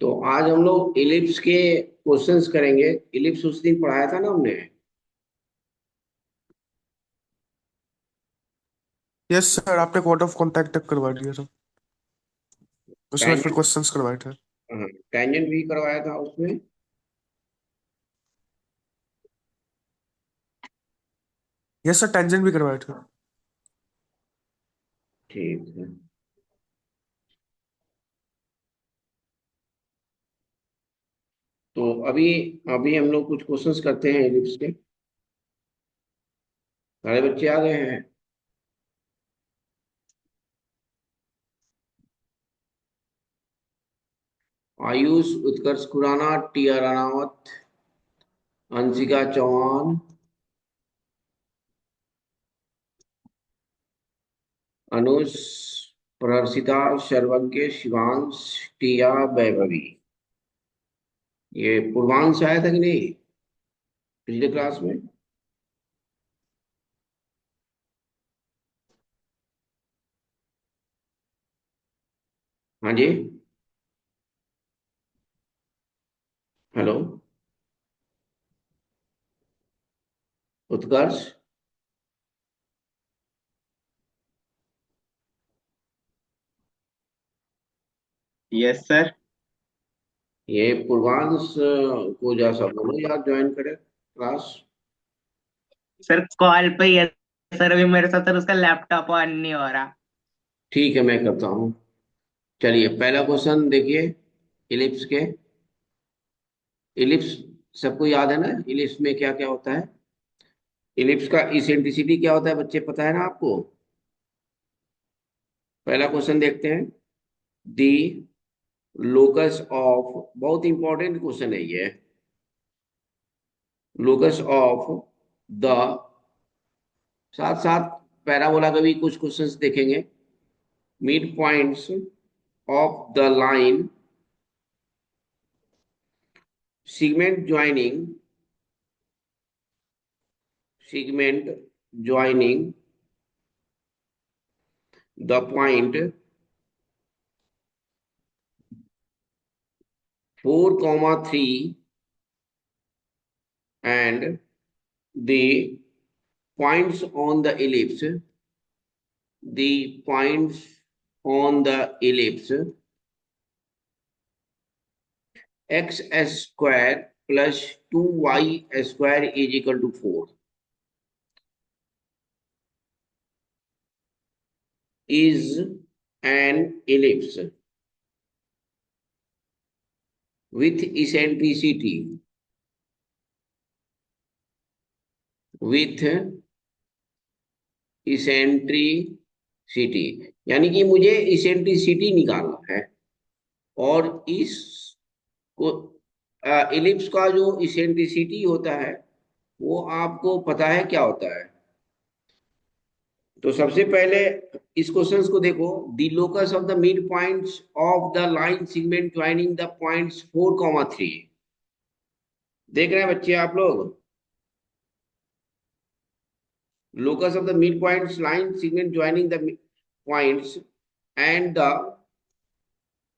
तो आज हम लोग इलिप्स के क्वेश्चंस करेंगे। इलिप्स उस दिन पढ़ाया था ना हमने। यस सर, आपने कोड ऑफ कॉन्टैक्ट तक करवा दिया था। उसमें फिर टेंजेंट। क्वेश्चंस करवाए थे। हाँ, टेंजेंट भी करवाया था उसमें। यस सर, टेंजेंट भी करवाए थे। ठीक है। तो अभी अभी हम लोग कुछ क्वेश्चंस करते हैं इलिप्स के। सारे बच्चे आ गए हैं। आयुष, उत्कर्ष खुराना, टी आर राणावत, अंशिका चौहान, अनुष, प्रहर्षिता, सर्वज्ञ, शिवांश, टिया, वैभवी। ये पूर्वांश आया था कि नहीं पिछले क्लास में? हाँ जी। हेलो। उत्कर्ष। Yes sir. ये पूर्वांश को जैसा बोलो यार, ज्वाइन करे क्लास। सर कॉल पे ही है। सर अभी मेरे साथ सर उसका लैपटॉप ऑन नहीं हो रहा। ठीक है, मैं करता हूँ। चलिए, पहला क्वेश्चन देखिए। इलिप्स के। इलिप्स सबको याद है ना, इलिप्स में क्या क्या होता है? इलिप्स का इसेंट्रिसिटी क्या होता है बच्चे, पता है ना आपको? पहला क्वेश्चन देखते हैं। दी लोकस ऑफ, बहुत इंपॉर्टेंट क्वेश्चन है ये। लोकस ऑफ द, साथ साथ पैराबोला का भी कुछ क्वेश्चंस देखेंगे। Mid points of the line segment joining the point 4 comma 3 and the points on the ellipse, the points on the ellipse, x square plus 2y square is equal to 4 is an ellipse with with eccentricity, यानी कि मुझे eccentricity निकालना है। और इस को ellipse का जो इसेंट्रिसिटी होता है वो आपको पता है क्या होता है? तो सबसे पहले इस क्वेश्चंस को देखो। The locus of the mid points of the line segment joining the points 4, 3। देख रहे हैं बच्चे आप लोग? Locus of the midpoints line segment joining the points and the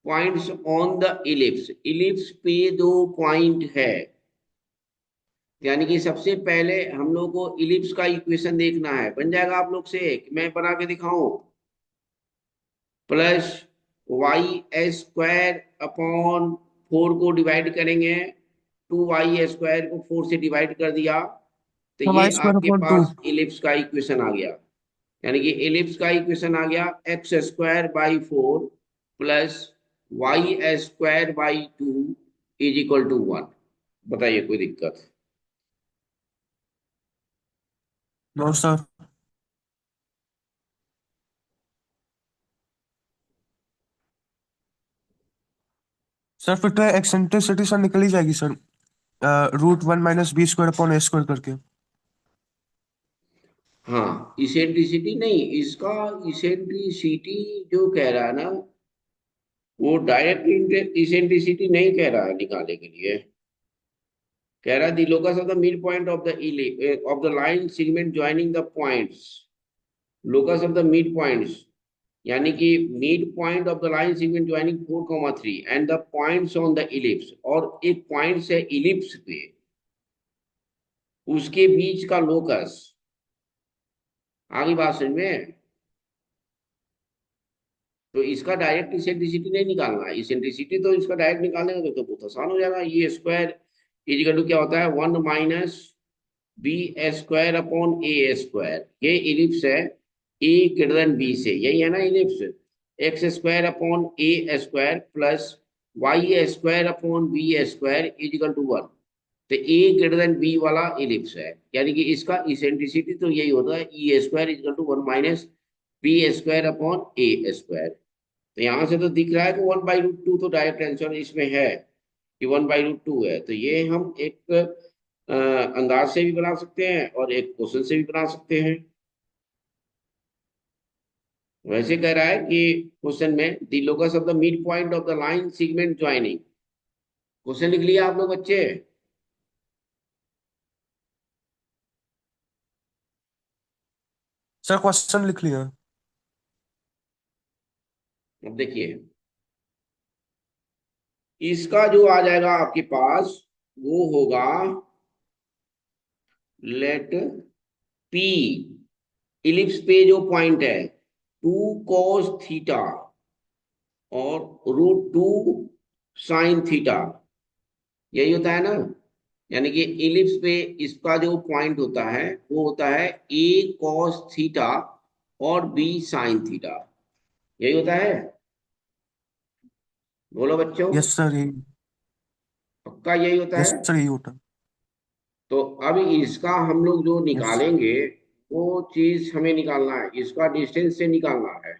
points on the ellipse। ellipse पे दो पॉइंट है, यानी कि सबसे पहले हम लोग को इलिप्स का इक्वेशन देखना है। बन जाएगा आप लोग से कि मैं बना के दिखाऊं? प्लस वाई स्क्वायर अपॉन 4 को डिवाइड करेंगे, 2y स्क्वायर को 4 से डिवाइड कर दिया, तो ये वाई स्क्वायर आपके अपॉन टू। पास इलिप्स का इक्वेशन आ गया। यानी कि एलिप्स का इक्वेशन आ गया x square by 4 plus Y square by 2 is equal to 1। बताइए, कोई दिक्कत? No sir. सर फिर तो एक्सेंट्रिसिटी सर निकल ही जाएगी सर, √1 - b² अपॉन a² करके। हाँ, इसेंट्रिसिटी नहीं, इसका इसेंट्रिसिटी जो कह रहा है ना, वो डायरेक्ट इसेंट्रिसिटी नहीं कह रहा है निकालने के लिए। कह रहा है the locus of the mid point of the line segment joining the points. Locus of the mid points यानी कि mid point of the line segment joining 4,3 and the points on the ellipse, और एक point है ellipse पे, उसके बीच का locus. आगे बात समझ में? तो इसका डायरेक्ट इसेंट्रिसिटी नहीं निकालना है, इसेंट्रिसिटी तो इसका डायरेक्ट निकालेंगे तो बहुत आसान हो जाएगा। ये स्क्वायर इजिकल टू क्या होता है, 1 माइनस बी स्क्वायर अपॉन ए स्क्वायर। ये इलिप्स है ए ग्रेटर देन बी से, यही है ना ellipse. X square upon A square plus Y square upon B square equal to 1। तो ए ग्रेटर देन बी वाला इलिप्स है, यानी कि इसका इसेंट्रिसिटी तो यही होता है, E square equal to 1 minus B square upon A square. तो यहां से तो दिख रहा है कि 1/√2, तो डायरेक्ट आंसर इसमें है कि 1/√2 है। तो ये हम एक अंदाज से भी बना सकते हैं और एक क्वेश्चन से भी बना सकते हैं। वैसे कह रहा है कि क्वेश्चन में the locus of the mid point of the line segment joining. Question लिख लिया आप लोग बच्चे? सर क्वेश्चन लिख लिया। अब देखिए, इसका जो आ जाएगा आपके पास वो होगा, लेट पी, इलिप्स पे जो पॉइंट है 2 cos थीटा और √2 sin थीटा, यही होता है ना। यानी कि इलिप्स पे इसका जो पॉइंट होता है वो होता है a cos थीटा और b sin थीटा, यही होता है। बोलो बच्चों, यस सर, यही। पक्का यही होता यस है? सर, यही होता। तो अब इसका हम लोग जो यस। निकालेंगे वो चीज हमें निकालना है, इसका डिस्टेंस से निकालना है।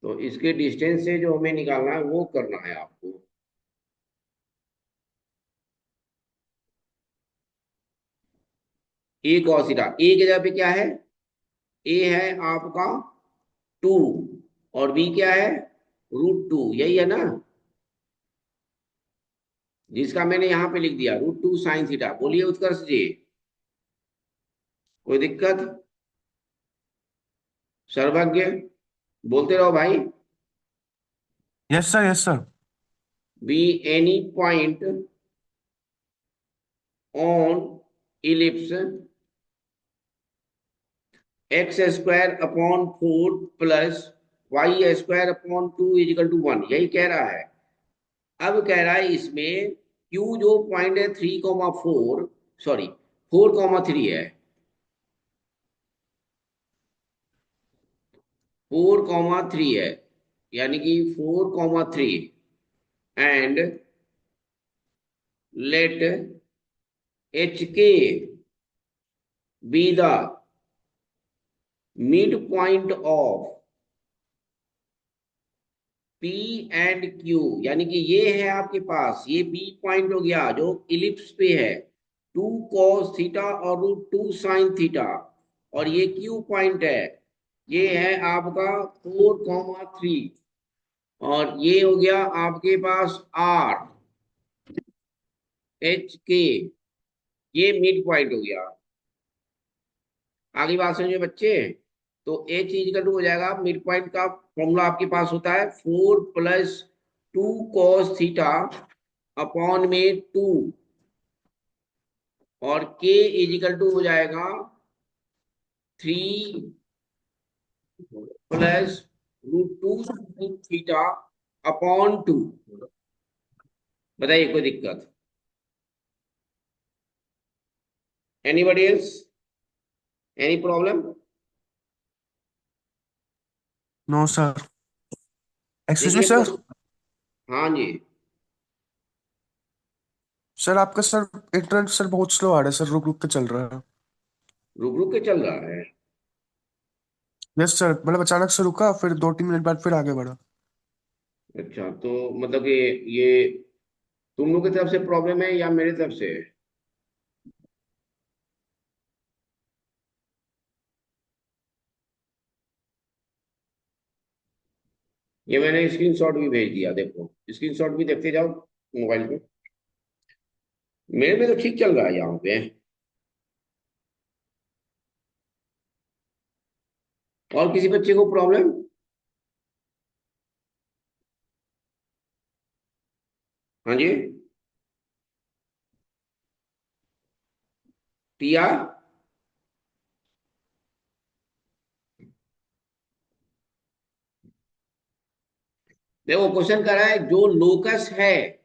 तो इसके डिस्टेंस से जो हमें निकालना है वो करना है आपको। ए cos थीटा, ए की जगह पे क्या है, ए है आपका 2 और बी क्या है, √2, यही है ना, जिसका मैंने यहां पे लिख दिया √2 sin थीटा। बोलिए उत्कर्ष जी, कोई दिक्कत? सर्वज्ञ, बोलते रहो भाई। Yes sir, yes sir. Be any point on ellipse x square upon 4 plus Y square upon 2 is equal to 1, यही कह रहा है। अब कह रहा है इसमें क्यू जो पॉइंट है 3,4, सॉरी 4,3 है, 4,3 है, यानी कि 4,3, एंड लेट एच के be the mid point of P and Q. यानी कि ये है आपके पास, ये बी पॉइंट हो गया जो इलिप्स पे है, 2 cos थीटा और √2 sin थीटा, और ये क्यू पॉइंट है, ये है आपका 4,3, और ये हो गया आपके पास आर, एच के, ये मिड पॉइंट हो गया। आगे बात समझिए बच्चे। तो एच इजिकल टू हो जाएगा, मिड पॉइंट का फॉर्मूला आपके पास होता है 4 + 2 cos थीटा अपॉन में 2, और के इजिकल टू हो जाएगा 3 + √2 थीटा अपॉन 2। बताइए, कोई दिक्कत? Anybody else, any problem? No sir. Excuse me देखिए सर। हाँ जी। सर आपका सर इंटरनेट सर बहुत स्लो आ रहा है सर, रुक रुक के चल रहा है। रुक रुक के चल रहा है? यस सर, मतलब अचानक से रुका, फिर 2-3 मिनट बाद फिर आगे बढ़ा। अच्छा, तो मतलब कि ये तुम लोग की तरफ से प्रॉब्लम है या मेरी तरफ से? ये मैंने स्क्रीनशॉट भी भेज दिया, देखो स्क्रीनशॉट भी देखते जाओ मोबाइल पे। मेरे में तो ठीक चल रहा है यहाँ पे। और किसी बच्चे को प्रॉब्लम? हाँ जी, टिया। देखो क्वेश्चन कर रहा है जो लोकस है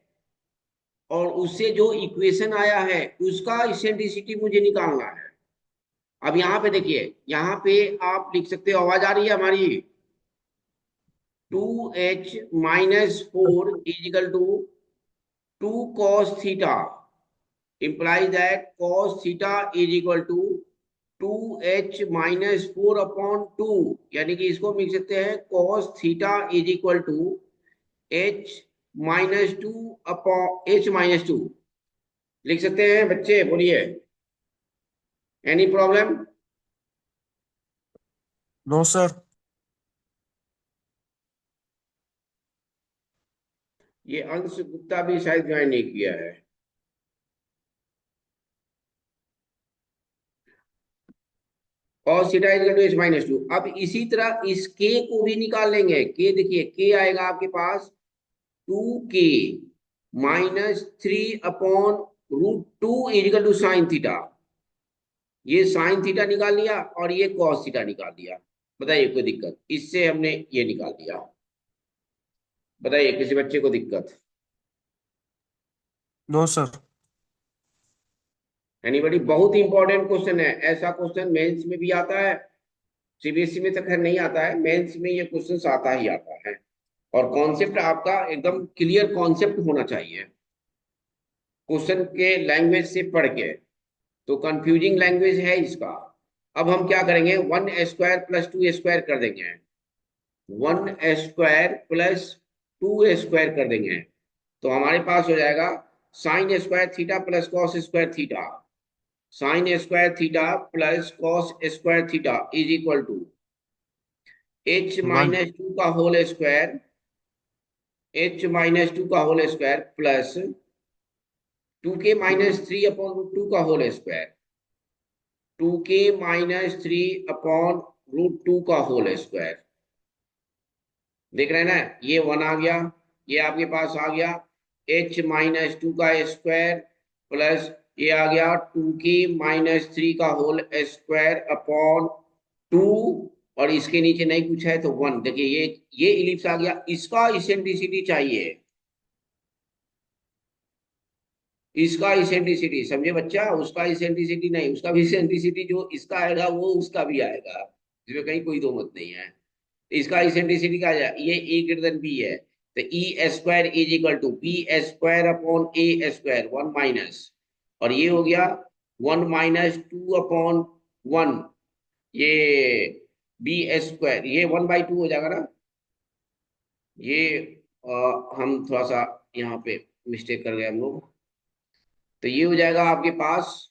और उससे जो इक्वेशन आया है उसका इसेंट्रिसिटी मुझे निकालना है। अब यहाँ पे देखिए, यहाँ पे आप लिख सकते हो, आवाज आ रही है हमारी? 2h - 4 is equal to 2 cos θ implies that cos theta is equal to 2h - 4/2, यानी कि इसको लिख सकते हैं cos theta is equal to h - 2 लिख सकते हैं बच्चे, बोलिए। Any problem? No sir. ये अंश गुप्ता भी शायद ज्वाइन नहीं किया है। cos theta is equal to h - 2। अब इसी तरह इस k को भी निकाल लेंगे। k देखिए, k आएगा आपके पास 2k - 3/√2 is equal to sine theta. ये साइन थीटा निकाल लिया और ये कॉस थीटा निकाल लिया। बताइए कोई दिक्कत? इससे हमने ये निकाल लिया। बताइए किसी बच्चे को दिक्कत? No sir. एनीबॉडी? बहुत इंपॉर्टेंट क्वेश्चन है। ऐसा क्वेश्चन मेंस में भी आता है, सीबीएसई में तो खैर नहीं आता है, मेंस में ये क्वेश्चन आता ही आता है। और कॉन्सेप्ट आपका एकदम क्लियर कॉन्सेप्ट होना चाहिए क्वेश्चन के लैंग्वेज से पढ़ के। तो कंफ्यूजिंग लैंग्वेज है इसका। अब हम क्या करेंगे, 1 स्क्वायर + 2 स्क्वायर कर देंगे। 1 स्क्वायर + 2 स्क्वायर कर देंगे तो हमारे पास हो जाएगा sine square theta plus cos square theta. Sine square theta plus cos square theta is equal to one. h - 2 का होल स्क्वायर, h - 2 का होल स्क्वायर प्लस 2k - 3/√2 का होल स्क्वायर। 2k - 3/√2 का होल स्क्वायर। देख रहे हैं ना, ये 1 आ गया, ये आपके पास आ गया h - 2 का स्क्वायर प्लस ये आ गया 2k - 3 का होल स्क्वायर अपॉन 2। और इसके नीचे नहीं कुछ है तो 1। देखिए ये इलिप्स आ गया, इसका इसेंट्रिसिटी चाहिए। इसका इसेंट्रिसिटी समझे बच्चा, उसका इसेंट्रिसिटी नहीं, उसका भी इसेंट्रिसिटी जो इसका आएगा वो उसका भी आएगा, इसमें कहीं कोई दो मत नहीं है। इसका इसेंट्रिसिटी क्या है, ये ए ग्रेटर देन बी है तो E square is equal to B square upon A square 1 minus, और ये हो गया 1 - 2/1। ये बी स्क्वायर, ये 1/2 हो जाएगा ना। ये हम थोड़ा सा यहाँ पे मिस्टेक कर गए हम लोग। तो ये हो जाएगा आपके पास।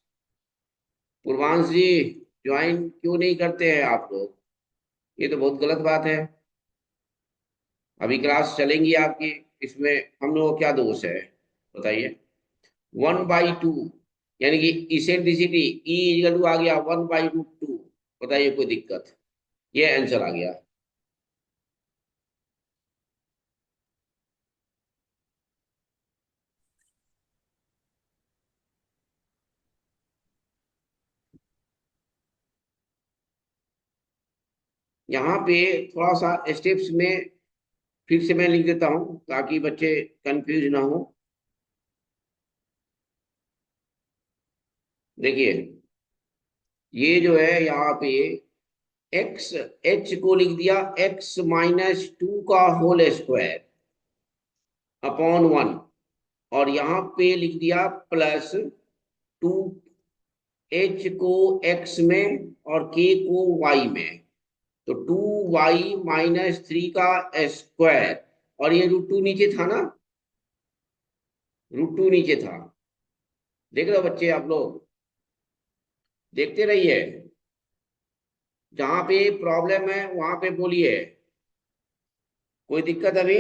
पूर्वांश जी, ज्वाइन क्यों नहीं करते हैं आप लोग? ये तो बहुत गलत बात है। अभी क्लास चलेंगी आपकी, इसमें हम लोगों को क्या दोष है बताइए? 1/2 यानी कि इसेंट्रिसिटी ई इक्वल टू आ गया 1/√2। बताइए कोई दिक्कत? ये आंसर आ गया। यहाँ पे थोड़ा सा स्टेप्स में फिर से मैं लिख देता हूँ ताकि बच्चे कंफ्यूज ना हो। देखिए, ये जो है यहाँ पे एक्स, एच को लिख दिया x - 2 का होल स्क्वायर अपॉन 1, और यहाँ पे लिख दिया प्लस 2, एच को एक्स में और के को वाई में। तो 2y - 3 का स्क्वायर, और ये √2 नीचे था ना, √2 नीचे था। देख रहे हो बच्चे आप लोग? देखते रहिए, जहां पे प्रॉब्लम है वहां पे बोलिए। कोई दिक्कत अभी?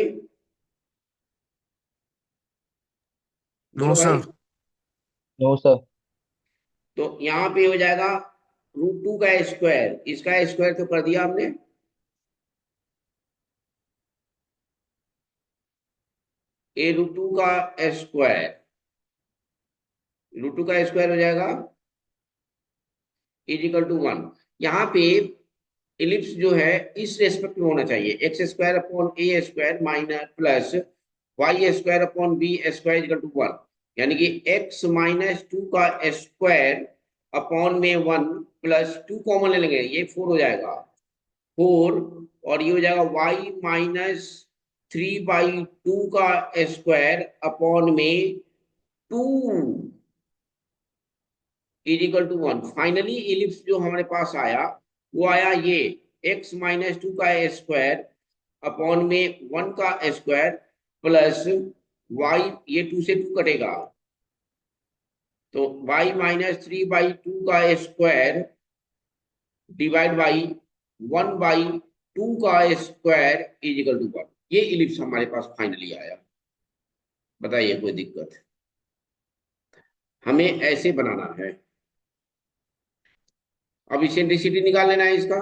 नो बोलो भाई। सर। No sir. तो यहाँ पे हो जाएगा √2 का स्क्वायर, इसका स्क्वायर तो कर दिया हमने। ए रूट टू का स्क्वायर, रूट टू का स्क्वायर हो जाएगा इज इक्वल टू 1। यहाँ पे इलिप्स जो है इस रेस्पेक्ट में होना चाहिए, x square upon A square minus plus Y square upon B square equal to 1। यानी कि एक्स माइनस टू का स्क्वायर अपॉन में 1 प्लस 2 कॉमन ले लेंगे, ये 4 हो जाएगा 4। और ये हो जाएगा वाई माइनस 3/2 का स्क्वायर अपॉन में 2 is equal to 1। Finally ellipse जो हमारे पास आया वो आया ये x माइनस टू का स्क्वायर अपॉन में 1 का स्क्वायर प्लस y, ये 2 से 2 कटेगा तो y माइनस 3/2 का स्क्वायर डिवाइड बाई 1/2 का स्क्वायर इज इक्वल टू 1। ये इलिप्स हमारे पास फाइनली आया। बताइए कोई दिक्कत? हमें ऐसे बनाना है। अब इसेंट्रिसिटी निकाल लेना है इसका।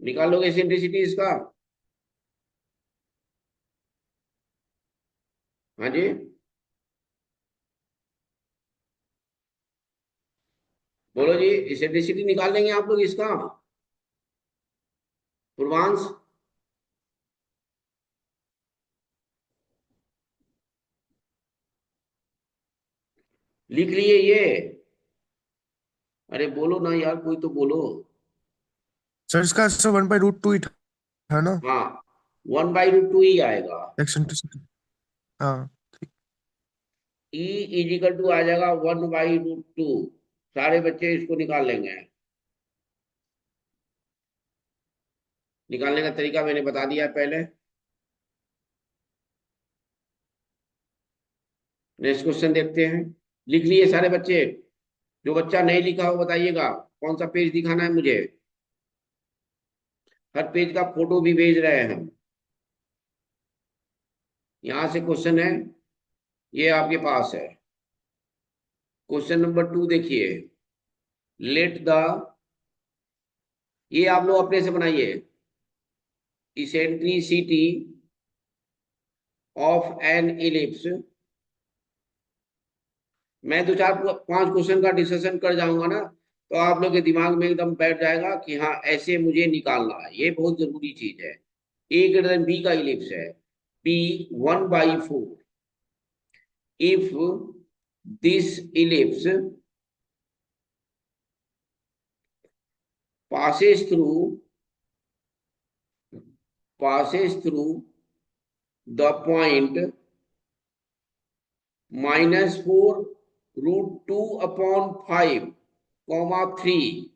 निकाल लोगे इसेंट्रिसिटी इसका? हाँ जी, बोलो जी, इसेंट्रिसिटी निकाल लेंगे आप लोग इसका? पूर्वांश, लिख लिए ये? अरे बोलो ना यार, कोई तो बोलो। सर इसका आंसर 1/√2 ही था ना? हाँ, 1/√2 ही आएगा। एक्सेंट्रिसिटी। हाँ ठीक। ई इज इक्वल टू आ जाएगा 1/√2। सारे बच्चे इसको निकाल लेंगे। निकालने का तरीका मैंने बता दिया पहले। नेक्स्ट क्वेश्चन देखते हैं। लिख लिए सारे बच्चे? जो बच्चा नहीं लिखा हो बताइएगा, कौन सा पेज दिखाना है मुझे। हर पेज का फोटो भी भेज रहे हैं हम। यहां से क्वेश्चन है, ये आपके पास है। क्वेश्चन नंबर 2 देखिए। लेट द, ये आप लोग अपने से बनाइए, इसेंट्रिसिटी ऑफ एन इलिप्स। मैं दो चार पांच क्वेश्चन का डिस्कशन कर जाऊंगा ना, तो आप लोग के दिमाग में एकदम बैठ जाएगा कि हाँ ऐसे मुझे निकालना है। ये बहुत जरूरी चीज है। ए ग्रेटर देन बी का इलिप्स है, b 1/4। If this ellipse passes through passes through the point -4 √2/5, 3